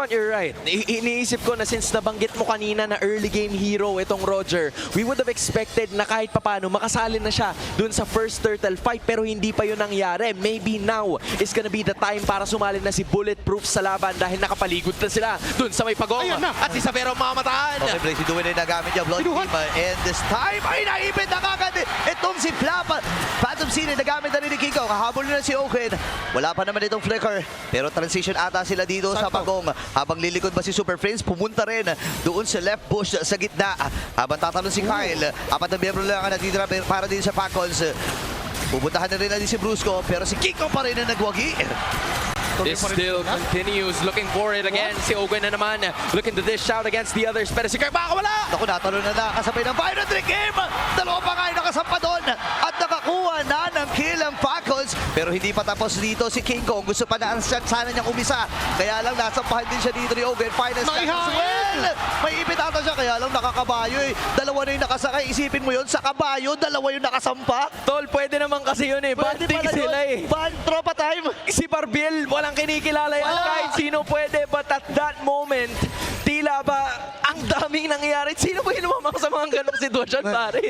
You're right. Iniisip ko na since nabanggit mo kanina na early game hero itong Roger, we would have expected na kahit papano makasali na siya dun sa first turtle fight pero hindi pa yun nangyari. Maybe now is gonna be the time para sumali na si Bulletproof sa laban dahil nakapaligod na sila dun sa may pagong. At si Savero mamataan. Okay, Blaze, si Duwin ay nagamit niya. Blood Team. And this time ay naipit na kagad. Itong si Flap. Phantom Scene nagamit na rin ni Kiko. Kahabol na si Oken. Wala pa naman itong Flicker. Pero transition ata sila dito sa pagong. Habang lilikod ba si Super Friends, pumunta rin doon sa left bush sa gitna. Habang tatalon si Kyle. Apat na miyembro lang ang natitira para din sa Falcons. Pupuntahan na rin natin si Brusco. Pero si Kiko pa rin ang nagwagi. This still continues, looking for it again. Si Owen na naman, looking to dish out against the others. Pero si Kirk baka wala! Naku, natalo na nakasabay ng Violent Game. Dalawa pa nga yung nakasampa doon. At nakakuha na ng kill ang Falcons. Pero hindi pa tapos dito si King Kong. Gusto pa na sana niyang umisa. Kaya lang nasampahan din siya dito ni Owen. Final stack as well. May ipit ata siya. Kaya lang nakakabayo eh. Dalawa na yung nakasakay. Isipin mo yun, sa kabayo, dalawa yung nakasampa. Tol, pwede naman kasi yun eh. Banding sila eh. Tropa time. Si Barbiel, walang kinikilala yan. Kahit sino pwede. But at that moment, tila ba ang daming nangyayari. Sino ba yung lumamang sa mga ganong sitwasyon, pare?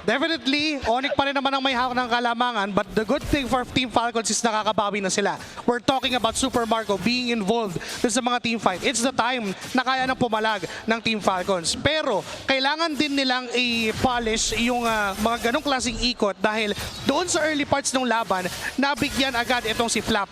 Definitely, Onyx pa rin naman ang may hawak ng kalamangan. But the good thing for Team Falcons is nakakabawi na sila. We're talking about Super Marco being involved dun sa mga team fight. It's the time na kaya nang pumalag ng Team Falcons. Pero kailangan din nilang i-polish yung mga ganong klaseng ikot dahil doon sa early parts ng laban, nabigyan agad itong si Flap.